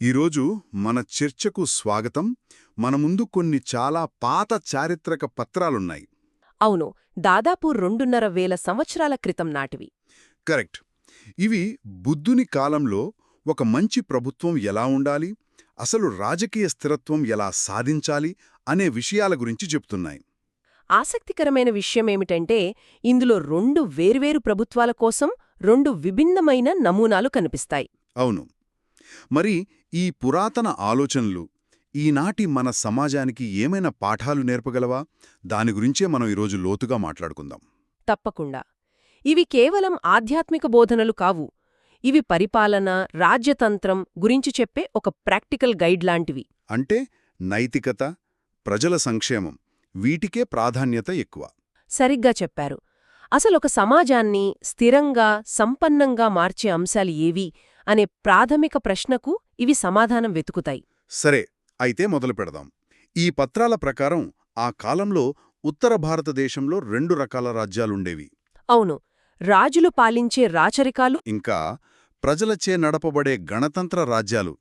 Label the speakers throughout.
Speaker 1: ఈరోజు మన చర్చకు స్వాగతం. మన ముందు కొన్ని చాలా పాత చారిత్రక పత్రాలున్నాయి.
Speaker 2: అవును, దాదాపు 2,500 సంవత్సరాల క్రితం నాటివి.
Speaker 1: కరెక్ట్. ఇవి బుద్ధుని కాలంలో ఒక మంచి ప్రభుత్వం ఎలా ఉండాలి, అసలు రాజకీయ స్థిరత్వం ఎలా సాధించాలి అనే విషయాల గురించి చెప్తున్నాయి.
Speaker 2: ఆసక్తికరమైన విషయమేమిటంటే, ఇందులో 2 వేర్వేరు ప్రభుత్వాల కోసం 2 విభిన్నమైన నమూనాలు కనిపిస్తాయి.
Speaker 1: అవును. మరి ఈ పురాతన ఆలోచనలు ఈనాటి మన సమాజానికి ఏమైనా పాఠాలు నేర్పగలవా? దాని గురించే మనం ఈరోజు లోతుగా మాట్లాడుకుందాం.
Speaker 2: తప్పకుండా. ఇవి కేవలం ఆధ్యాత్మిక బోధనలు కావు. ఇవి పరిపాలన, రాజ్యతంత్రం గురించి చెప్పే ఒక ప్రాక్టికల్ గైడ్ లాంటివి.
Speaker 1: అంటే నైతికత, ప్రజల సంక్షేమం వీటికే ప్రాధాన్యత ఎక్కువ.
Speaker 2: సరిగ్గా చెప్పారు. అసలొక సమాజాన్ని స్థిరంగా, సంపన్నంగా మార్చే అంశాలు ఏవి అనే ప్రాథమిక ప్రశ్నకు ఇవి సమాధానం వెతుకుతాయి.
Speaker 1: సరే, అయితే మొదలు పెడదాం. ఈ పత్రాల ప్రకారం ఆ కాలంలో ఉత్తర భారతదేశంలో 2 రకాల రాజ్యాలుండేవి.
Speaker 2: అవును, రాజులు పాలించే రాచరికాలు,
Speaker 1: ఇంకా ప్రజలచే నడపబడే గణతంత్ర రాజ్యాలు.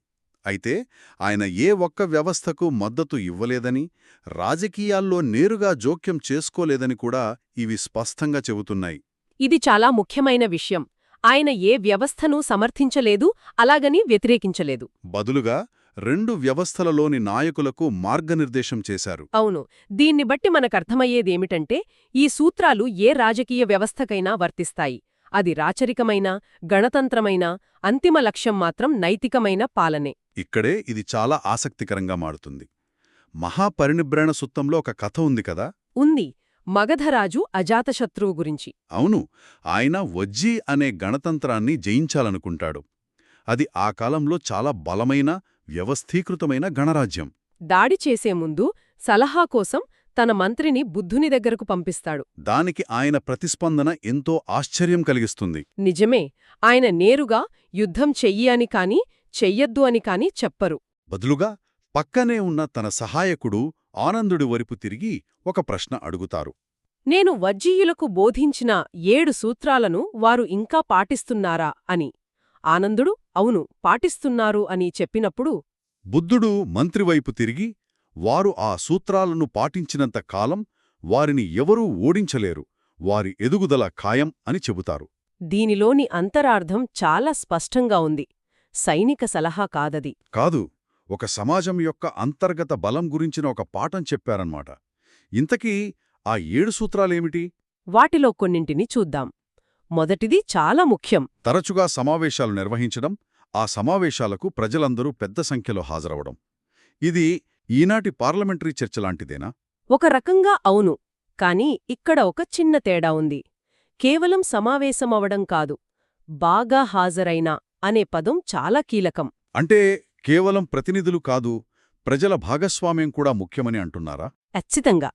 Speaker 1: అయితే ఆయన ఏ ఒక్క వ్యవస్థకు మద్దతు ఇవ్వలేదని, రాజకీయాల్లో నేరుగా జోక్యం చేసుకోలేదని కూడా ఇవి స్పష్టంగా చెబుతున్నాయి.
Speaker 2: ఇది చాలా ముఖ్యమైన విషయం. ఆయన ఏ వ్యవస్థనూ సమర్థించలేదు, అలాగని వ్యతిరేకించలేదు.
Speaker 1: బదులుగా 2 వ్యవస్థలలోని నాయకులకు మార్గనిర్దేశం చేశారు.
Speaker 2: అవును, దీన్ని బట్టి మనకర్థమయ్యేదేమిటంటే, ఈ సూత్రాలు ఏ రాజకీయ వ్యవస్థకైనా వర్తిస్తాయి. అది రాచరికమైనా, గణతంత్రమైనా, అంతిమ లక్ష్యం మాత్రం నైతికమైన పాలనే.
Speaker 1: ఇక్కడే ఇది చాలా ఆసక్తికరంగా మారుతుంది. మహాపరినిబ్రణ సుత్తంలో ఒక కథ ఉంది కదా.
Speaker 2: ఉంది, మగధరాజు అజాతశత్రువు గురించి.
Speaker 1: అవును, ఆయన వజ్జీ అనే గణతంత్రాన్ని జయించాలనుకుంటాడు. అది ఆ కాలంలో చాలా బలమైన, వ్యవస్థీకృతమైన గణరాజ్యం.
Speaker 2: దాడి చేసే ముందు సలహా కోసం తన మంత్రిని బుద్ధుని దగ్గరకు పంపిస్తాడు.
Speaker 1: దానికి ఆయన ప్రతిస్పందన ఎంతో ఆశ్చర్యం కలిగిస్తుంది.
Speaker 2: నిజమే, ఆయన నేరుగా యుద్ధం చెయ్యి అని కాని, చెయ్యొద్దు అని కాని చెప్పరు.
Speaker 1: బదులుగా పక్కనే ఉన్న తన సహాయకుడు ఆనందుడి వైపు తిరిగి ఒక ప్రశ్న అడుగుతారు.
Speaker 2: నేను వజ్జీయులకు బోధించిన 7 సూత్రాలను వారు ఇంకా పాటిస్తున్నారా అని. ఆనందుడు అవును, పాటిస్తున్నారు అని చెప్పినప్పుడు
Speaker 1: బుద్ధుడు మంత్రివైపు తిరిగి, వారు ఆ సూత్రాలను పాటించినంత కాలం వారిని ఎవరూ ఓడించలేరు, వారి ఎదుగుదల ఖాయం అని చెబుతారు.
Speaker 2: దీనిలోని అంతరార్థం చాలా స్పష్టంగా ఉంది. సైనిక సలహా కాదది.
Speaker 1: కాదు, ఒక సమాజం యొక్క అంతర్గత బలం గురించిన ఒక పాఠం చెప్పారన్నమాట. ఇంతకీ ఆ 7 సూత్రాలేమిటి?
Speaker 2: వాటిలో కొన్నింటిని చూద్దాం. మొదటిది చాలా ముఖ్యం.
Speaker 1: తరచుగా సమావేశాలు నిర్వహించడం, ఆ సమావేశాలకు ప్రజలందరూ పెద్ద సంఖ్యలో హాజరవడం. ఇది ఈనాటి పార్లమెంటరీ చర్చలాంటిదేనా?
Speaker 2: ఒక రకంగా అవును, కాని ఇక్కడ ఒక చిన్న తేడా ఉంది. కేవలం సమావేశమవడం కాదు, బాగా హాజరైనా అనే పదం చాలా కీలకం.
Speaker 1: అంటే కేవలం ప్రతినిధులు కాదు, ప్రజల భాగస్వామ్యం కూడా ముఖ్యమని అంటున్నారా?
Speaker 2: ఖచ్చితంగా.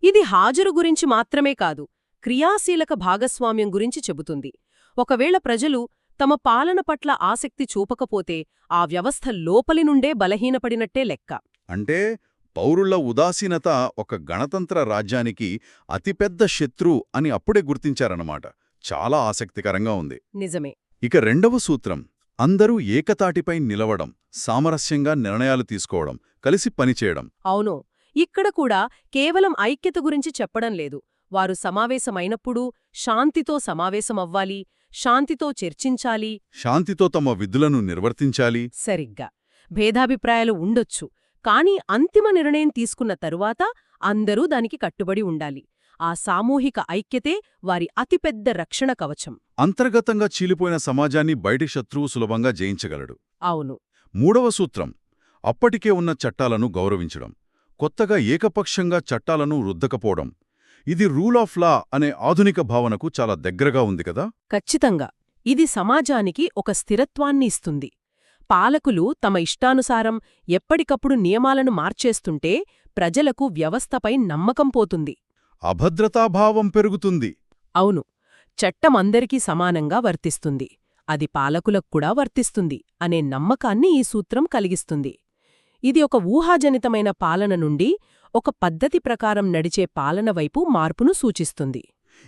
Speaker 2: ఇది హాజరు గురించి మాత్రమే కాదు, క్రియాశీలక భాగస్వామ్యం గురించి చెబుతుంది. ఒకవేళ ప్రజలు తమ పాలన పట్ల ఆసక్తి చూపకపోతే ఆ వ్యవస్థ లోపలి నుండే బలహీనపడినట్టే లెక్క.
Speaker 1: అంటే పౌరుల ఉదాసీనత ఒక గణతంత్ర రాజ్యానికి అతిపెద్ద శత్రు అని అప్పుడే గుర్తించారన్నమాట. చాలా ఆసక్తికరంగా ఉంది.
Speaker 2: నిజమే.
Speaker 1: ఇక రెండవ సూత్రం, అందరూ ఏకతాటిపై నిలవడం, సామరస్యంగా నిర్ణయాలు తీసుకోవడం, కలిసి పనిచేయడం.
Speaker 2: అవును, ఇక్కడ కూడా కేవలం ఐక్యత గురించి చెప్పడం లేదు. వారు సమావేశమైనప్పుడు శాంతితో సమావేశమవ్వాలి, శాంతితో చర్చించాలి,
Speaker 1: శాంతితో తమ విధులను నిర్వర్తించాలి.
Speaker 2: సరిగ్గా. భేదాభిప్రాయాలు ఉండొచ్చు, కానీ అంతిమ నిర్ణయం తీసుకున్న తరువాత అందరూ దానికి కట్టుబడి ఉండాలి. ఆ సామూహిక ఐక్యతే వారి అతిపెద్ద రక్షణ కవచం.
Speaker 1: అంతర్గతంగా చీలిపోయిన సమాజాన్ని బయటి శత్రువు సులభంగా జయించగలడు.
Speaker 2: అవును.
Speaker 1: మూడవ సూత్రం, అప్పటికే ఉన్న చట్టాలను గౌరవించడం, కొత్తగా ఏకపక్షంగా చట్టాలను రుద్దకపోవడం. ఇది రూల్ ఆఫ్ లా అనే ఆధునిక భావనకు చాలా దగ్గరగా ఉంది కదా.
Speaker 2: ఖచ్చితంగా. ఇది సమాజానికి ఒక స్థిరత్వాన్ని ఇస్తుంది. పాలకులు తమ ఇష్టానుసారం ఎప్పటికప్పుడు నియమాలను మార్చేస్తుంటే ప్రజలకు వ్యవస్థపై నమ్మకం పోతుంది.
Speaker 1: అభద్రతాభావం పెరుగుతుంది.
Speaker 2: అవును, చట్టమందరికీ సమానంగా వర్తిస్తుంది, అది పాలకులకు కూడా వర్తిస్తుంది అనే నమ్మకాన్ని ఈ సూత్రం కలిగిస్తుంది. ఇది ఒక ఊహాజనితమైన పాలన నుండి ఒక పద్ధతి ప్రకారం నడిచే పాలన వైపు మార్పును సూచిస్తుంది.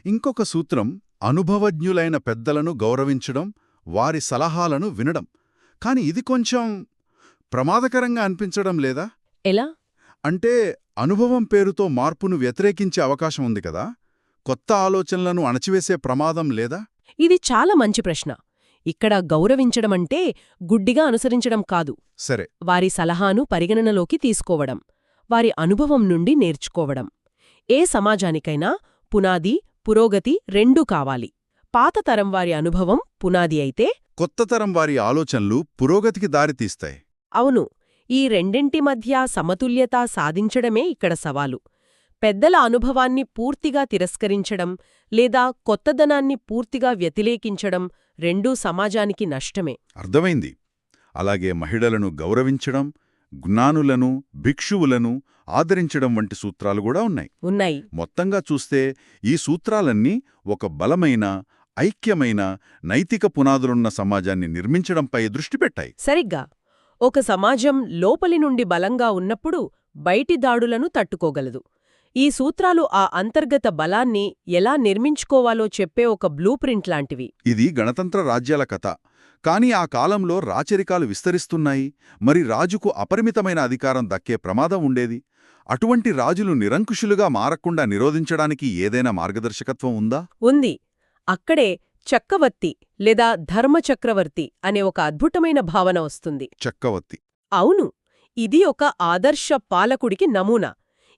Speaker 1: ఇంకొక సూత్రం, అనుభవజ్ఞులైన పెద్దలను గౌరవించడం, వారి సలహాలను వినడం. కాని ఇది కొంచెం ప్రమాదకరంగా అనిపించడం లేదా?
Speaker 2: ఎలా?
Speaker 1: అంటే అనుభవం పేరుతో మార్పును వ్యతిరేకించే అవకాశం ఉంది కదా, కొత్త ఆలోచనలను అణచివేసే ప్రమాదం లేదా?
Speaker 2: ఇది చాలా మంచి ప్రశ్న. ఇక్కడ గౌరవించడమంటే గుడ్డిగా అనుసరించడం కాదు.
Speaker 1: సరే,
Speaker 2: వారి సలహాను పరిగణనలోకి తీసుకోవడం, వారి అనుభవం నుండి నేర్చుకోవడం. ఏ సమాజానికైనా పునాది, పురోగతి రెండూ కావాలి. పాత తరం వారి అనుభవం పునాది అయితే,
Speaker 1: కొత్త తరం వారి ఆలోచనలు పురోగతికి దారితీస్తాయి.
Speaker 2: అవును, ఈ రెండింటి మధ్య సమతుల్యత సాధించడమే ఇక్కడ సవాలు. పెద్దల అనుభవాన్ని పూర్తిగా తిరస్కరించడం లేదా కొత్తదనాన్ని పూర్తిగా వ్యతిరేకించడం రెండూ సమాజానికి నష్టమే.
Speaker 1: అర్థమైంది. అలాగే మహిళలను గౌరవించడం, జ్ఞానులను, భిక్షువులను ఆదరించడం వంటి సూత్రాలు కూడా ఉన్నాయి. మొత్తంగా చూస్తే ఈ సూత్రాలన్నీ ఒక బలమైన, ఐక్యమైన, నైతిక పునాదులున్న సమాజాన్ని నిర్మించడంపై దృష్టి పెట్టాయి.
Speaker 2: సరిగ్గా. ఒక సమాజం లోపలి నుండి బలంగా ఉన్నప్పుడు బయటి దాడులను తట్టుకోగలదు. ఈ సూత్రాలు ఆ అంతర్గత బలాన్ని ఎలా నిర్మించుకోవాలో చెప్పే ఒక బ్లూప్రింట్ లాంటివి.
Speaker 1: ఇది గణతంత్ర రాజ్యాల కథ. కాని ఆ కాలంలో రాచరికాలు విస్తరిస్తున్నాయి, మరి రాజుకు అపరిమితమైన అధికారం దక్కే ప్రమాదం ఉండేది. అటువంటి రాజులు నిరంకుశులుగా మారకుండా నిరోధించడానికి ఏదైనా మార్గదర్శకత్వం ఉందా?
Speaker 2: ఉంది. అక్కడే చక్రవర్తి లేదా ధర్మచక్రవర్తి అనే ఒక అద్భుతమైన భావన వస్తుంది.
Speaker 1: చక్రవర్తి.
Speaker 2: అవును, ఇది ఒక ఆదర్శ పాలకుడికి నమూనా.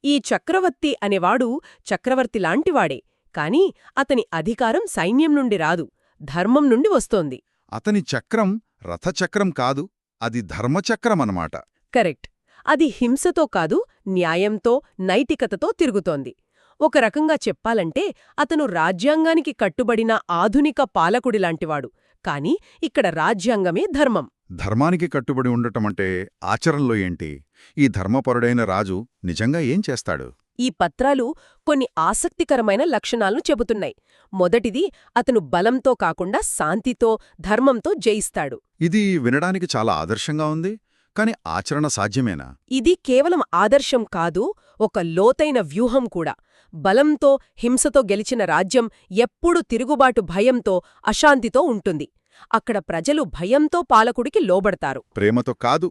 Speaker 2: ఈ చక్రవర్తి అనేవాడు చక్రవర్తిలాంటివాడే, కాని అతని అధికారం సైన్యం నుండి రాదు, ధర్మం నుండి వస్తోంది.
Speaker 1: అతని చక్రం రథచక్రం కాదు, అది ధర్మచక్రమన్నమాట.
Speaker 2: కరెక్ట్. అది హింసతో కాదు, న్యాయంతో, నైతికతతో తిరుగుతోంది. ఒక రకంగా చెప్పాలంటే అతను రాజ్యాంగానికి కట్టుబడిన ఆధునిక పాలకుడిలాంటివాడు, కాని ఇక్కడ రాజ్యాంగమే ధర్మం.
Speaker 1: ధర్మానికి కట్టుబడి ఉండటమంటే ఆచరణలో ఏంటి? ఈ ధర్మపరుడైన రాజు నిజంగా ఏం చేస్తాడు?
Speaker 2: ఈ పత్రాలు కొన్ని ఆసక్తికరమైన లక్షణాలను చెబుతున్నాయి. మొదటిది, అతను బలంతో కాకుండా శాంతితో, ధర్మంతో జయిస్తాడు.
Speaker 1: ఇది వినడానికి చాలా ఆదర్శంగా ఉంది, కాని ఆచరణ సాధ్యమేనా?
Speaker 2: ఇది కేవలం ఆదర్శం కాదు, ఒక లోతైన వ్యూహం కూడా. బలంతో, హింసతో గెలిచిన రాజ్యం ఎప్పుడూ తిరుగుబాటు భయంతో, అశాంతితో ఉంటుంది. అక్కడ ప్రజలు భయంతో పాలకుడికి లోబడతారు,
Speaker 1: ప్రేమతో కాదు.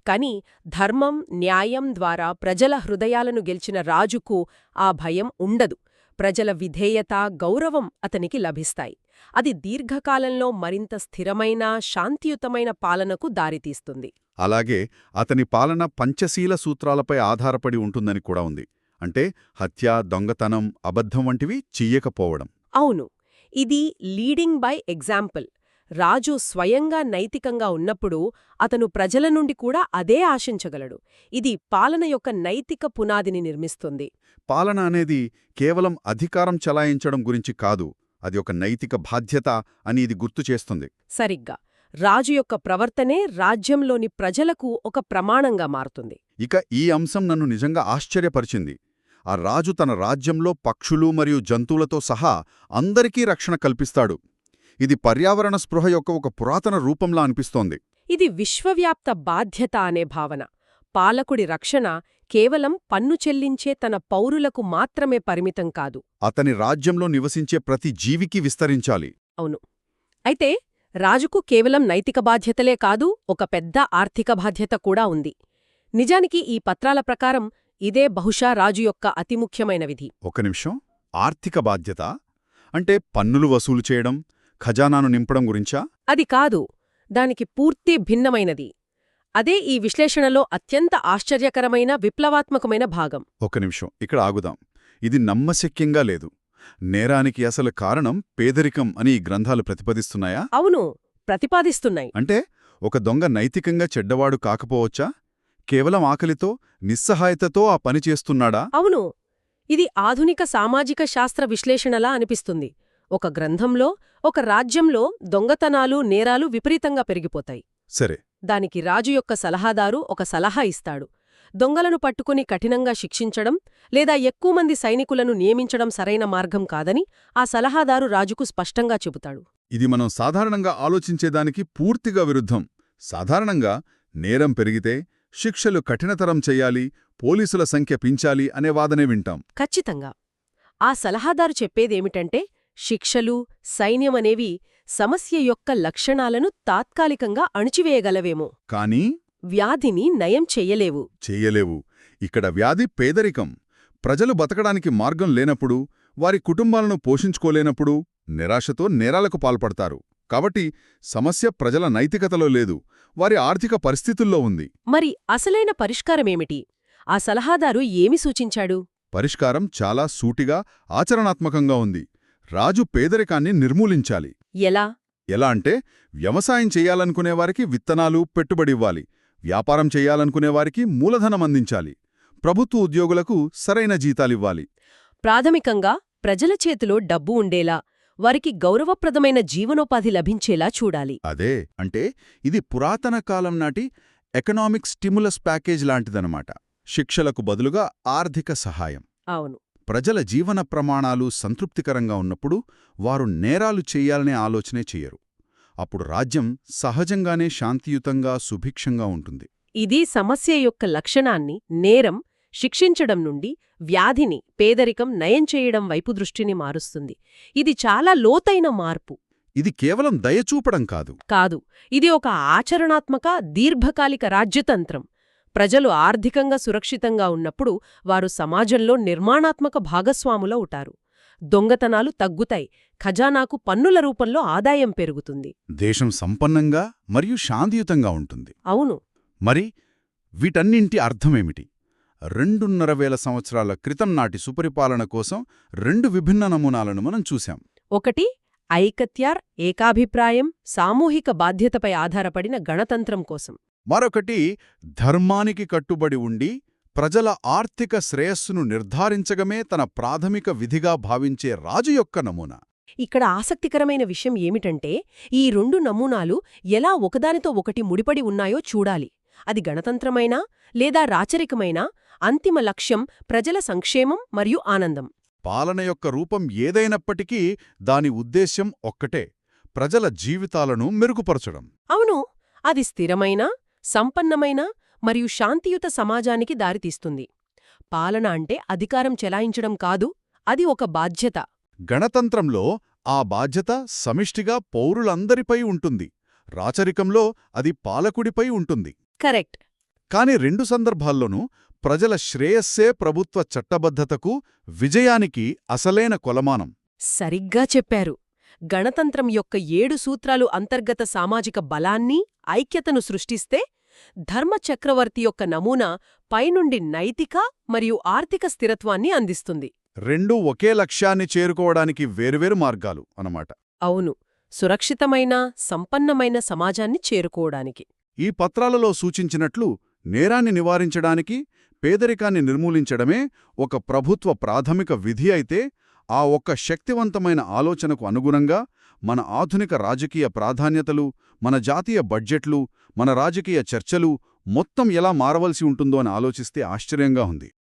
Speaker 2: కాని ధర్మం, న్యాయం ద్వారా ప్రజల హృదయాలను గెలిచిన రాజుకు ఆ భయం ఉండదు. ప్రజల విధేయత, గౌరవం అతనికి లభిస్తాయి. అది దీర్ఘకాలంలో మరింత స్థిరమైన, శాంతియుతమైన పాలనకు దారితీస్తుంది.
Speaker 1: అలాగే అతని పాలన పంచశీల సూత్రాలపై ఆధారపడి ఉంటుందని కూడా ఉంది. అంటే హత్య, దొంగతనం, అబద్ధం వంటివి చెయ్యకపోవడం.
Speaker 2: అవును, ఇది లీడింగ్ బై ఎగ్జాంపుల్. రాజు స్వయంగా నైతికంగా ఉన్నప్పుడు అతను ప్రజల నుండి కూడా అదే ఆశించగలడు. ఇది పాలన యొక్క నైతిక పునాదిని నిర్మిస్తుంది.
Speaker 1: పాలన అనేది కేవలం అధికారం చలాయించడం గురించి కాదు, అది ఒక నైతిక బాధ్యత అని ఇది గుర్తు చేస్తుంది.
Speaker 2: సరిగ్గా. రాజు యొక్క ప్రవర్తనే రాజ్యంలోని ప్రజలకు ఒక ప్రమాణంగా మారుతుంది.
Speaker 1: ఇక ఈ అంశం నన్ను నిజంగా ఆశ్చర్యపరిచింది. ఆ రాజు తన రాజ్యంలో పక్షులు మరియు జంతువులతో సహా అందరికీ రక్షణ కల్పిస్తాడు. ఇది పర్యావరణ స్పృహ యొక్క ఒక పురాతన రూపంలా అనిపిస్తోంది.
Speaker 2: ఇది విశ్వవ్యాప్త బాధ్యత అనే భావన. పాలకుడి రక్షణ కేవలం పన్ను చెల్లించే తన పౌరులకు మాత్రమే పరిమితం కాదు,
Speaker 1: అతని రాజ్యంలో నివసించే ప్రతి జీవికి విస్తరించాలి.
Speaker 2: అవును. అయితే రాజుకు కేవలం నైతిక బాధ్యతలే కాదు, ఒక పెద్ద ఆర్థిక బాధ్యత కూడా ఉంది. నిజానికి ఈ పత్రాల ప్రకారం ఇదే బహుశా రాజు యొక్క అతి ముఖ్యమైన విధి.
Speaker 1: ఒక నిమిషం, ఆర్థిక బాధ్యత అంటే పన్నులు వసూలు చేయడం, ఖజానాను నింపడం గురించా?
Speaker 2: అది కాదు, దానికి పూర్తి భిన్నమైనది. అదే ఈ విశ్లేషణలో అత్యంత ఆశ్చర్యకరమైన, విప్లవాత్మకమైన భాగం.
Speaker 1: ఒక నిమిషం, ఇక్కడ ఆగుదాం. ఇది నమ్మశక్యంగా లేదు. నేరానికి అసలు కారణం పేదరికం అని ఈ గ్రంథాలు ప్రతిపాదిస్తున్నాయా?
Speaker 2: అవును, ప్రతిపాదిస్తున్నాయి.
Speaker 1: అంటే ఒక దొంగ నైతికంగా చెడ్డవాడు కాకపోవచ్చా? కేవలం ఆకలితో, నిస్సహాయతతో ఆ పని చేస్తున్నాడా?
Speaker 2: అవును, ఇది ఆధునిక సామాజిక శాస్త్ర విశ్లేషణలా అనిపిస్తుంది. ఒక గ్రంథంలో, ఒక రాజ్యంలో దొంగతనాలు, నేరాలు విపరీతంగా పెరిగిపోతాయి.
Speaker 1: సరే.
Speaker 2: దానికి రాజు యొక్క సలహాదారు ఒక సలహా ఇస్తాడు. దొంగలను పట్టుకుని కఠినంగా శిక్షించడం లేదా ఎక్కువ మంది సైనికులను నియమించడం సరైన మార్గం కాదని ఆ సలహాదారు రాజుకు స్పష్టంగా చెబుతాడు.
Speaker 1: ఇది మనం సాధారణంగా ఆలోచించేదానికి పూర్తిగా విరుద్ధం. సాధారణంగా నేరం పెరిగితే శిక్షలు కఠినతరం చెయ్యాలి, పోలీసుల సంఖ్య పెంచాలి అనే వాదనే వింటాం.
Speaker 2: ఖచ్చితంగా. ఆ సలహాదారు చెప్పేదేమిటంటే శిక్షలు, సైన్యమనేవి సమస్య యొక్క లక్షణాలను తాత్కాలికంగా అణిచివేయగలవేమో,
Speaker 1: కానీ
Speaker 2: వ్యాధిని నయం చెయ్యలేవు.
Speaker 1: చెయ్యలేవు. ఇక్కడ వ్యాధి పేదరికం. ప్రజలు బతకడానికి మార్గం లేనప్పుడు, వారి కుటుంబాలను పోషించుకోలేనప్పుడు నిరాశతో నేరాలకు పాల్పడతారు. కాబట్టి సమస్య ప్రజల నైతికతలో లేదు, వారి ఆర్థిక పరిస్థితుల్లో ఉంది.
Speaker 2: మరి అసలైన పరిష్కారమేమిటి? ఆ సలహాదారు ఏమి సూచించాడు?
Speaker 1: పరిష్కారం చాలా సూటిగా, ఆచరణాత్మకంగా ఉంది. రాజు పేదరికాన్ని నిర్మూలించాలి.
Speaker 2: ఎలా?
Speaker 1: ఎలా అంటే, వ్యవసాయం చెయ్యాలనుకునేవారికి విత్తనాలు, పెట్టుబడివ్వాలి. వ్యాపారం చెయ్యాలనుకునేవారికి మూలధనం అందించాలి. ప్రభుత్వ ఉద్యోగులకు సరైన జీతాలివ్వాలి.
Speaker 2: ప్రాథమికంగా ప్రజల చేతిలో డబ్బు ఉండేలా, వారికి గౌరవప్రదమైన జీవనోపాధి లభించేలా చూడాలి.
Speaker 1: అదే అంటే, ఇది పురాతన కాలం నాటి ఎకనామిక్ స్టిములస్ ప్యాకేజ్ లాంటిదనమాట. శిక్షలకు బదులుగా ఆర్థిక సహాయం.
Speaker 2: అవును.
Speaker 1: ప్రజల జీవన ప్రమాణాలు సంతృప్తికరంగా ఉన్నప్పుడు వారు నేరాలు చెయ్యాలనే ఆలోచనే చెయ్యరు. అప్పుడు రాజ్యం సహజంగానే శాంతియుతంగా, సుభిక్షంగా ఉంటుంది.
Speaker 2: ఇది సమస్య యొక్క లక్షణాన్ని, నేరం శిక్షించడం నుండి వ్యాధిని, పేదరికం నయం చేయడం వైపు దృష్టిని మారుస్తుంది. ఇది చాలా లోతైన మార్పు.
Speaker 1: ఇది కేవలం దయచూపడం కాదు.
Speaker 2: కాదు, ఇది ఒక ఆచరణాత్మక, దీర్ఘకాలిక రాజ్యతంత్రం. ప్రజలు ఆర్థికంగా సురక్షితంగా ఉన్నప్పుడు వారు సమాజంలో నిర్మాణాత్మక భాగస్వాములవుతారు. దొంగతనాలు తగ్గుతాయి, ఖజానాకు పన్నుల రూపంలో ఆదాయం పెరుగుతుంది.
Speaker 1: దేశం సంపన్నంగా మరియు శాంతియుతంగా ఉంటుంది.
Speaker 2: అవును.
Speaker 1: మరి వీటన్నింటి అర్థమేమిటి? 2,500 సంవత్సరాల క్రితం నాటి సుపరిపాలన కోసం 2 విభిన్న నమూనాలను మనం చూశాం.
Speaker 2: ఒకటి ఐకత్యార్, ఏకాభిప్రాయం, సామూహిక బాధ్యతపై ఆధారపడిన గణతంత్రం కోసం.
Speaker 1: మరొకటి ధర్మానికి కట్టుబడి ఉండి ప్రజల ఆర్థిక శ్రేయస్సును నిర్ధారించగమే తన ప్రాథమిక విధిగా భావించే రాజు యొక్క నమూనా.
Speaker 2: ఇక్కడ ఆసక్తికరమైన విషయం ఏమిటంటే, ఈ 2 నమూనాలు ఎలా ఒకదానితో ఒకటి ముడిపడి ఉన్నాయో చూడాలి. అది గణతంత్రమైనా లేదా రాచరికమైనా, అంతిమ లక్ష్యం ప్రజల సంక్షేమం మరియు ఆనందం.
Speaker 1: పాలన యొక్క రూపం ఏదైనప్పటికీ దాని ఉద్దేశ్యం ఒక్కటే: ప్రజల జీవితాలను మెరుగుపరచడం.
Speaker 2: అవును, అది స్థిరమైన, సంపన్నమైన మరియు శాంతియుత సమాజానికి దారితీస్తుంది. పాలన అంటే అధికారం చెలాయించడం కాదు, అది ఒక బాధ్యత.
Speaker 1: గణతంత్రంలో ఆ బాధ్యత సమిష్టిగా పౌరులందరిపై ఉంటుంది. రాచరికంలో అది పాలకుడిపై ఉంటుంది.
Speaker 2: కరెక్ట్.
Speaker 1: కాని 2 సందర్భాల్లోనూ ప్రజల శ్రేయస్సే ప్రభుత్వ చట్టబద్ధతకు, విజయానికి అసలైన కొలమానం.
Speaker 2: సరిగ్గా చెప్పారు. గణతంత్రం యొక్క 7 సూత్రాలు అంతర్గత సామాజిక బలాన్ని, ఐక్యతను సృష్టిస్తే, ధర్మచక్రవర్తి యొక్క నమూనా పైనుండి నైతిక మరియు ఆర్థిక స్థిరత్వాన్ని అందిస్తుంది.
Speaker 1: 2 ఒకే లక్ష్యాన్ని చేరుకోవడానికి వేర్వేరు మార్గాలు అన్నమాట.
Speaker 2: అవును, సురక్షితమైన, సంపన్నమైన సమాజాన్ని చేరుకోవడానికి.
Speaker 1: ఈ పత్రాలలో సూచించినట్లు నేరాన్ని నివారించడానికి, పేదరికాన్ని నిర్మూలించడమే ఒక ప్రభుత్వ ప్రాథమిక విధి అయితే, ఆ ఒక్క శక్తివంతమైన ఆలోచనకు అనుగుణంగా మన ఆధునిక రాజకీయ ప్రాధాన్యతలు, మన జాతీయ బడ్జెట్లు, మన రాజకీయ చర్చలు మొత్తం ఎలా మారవలసి ఉంటుందో అని ఆలోచిస్తే ఆశ్చర్యంగా ఉంది.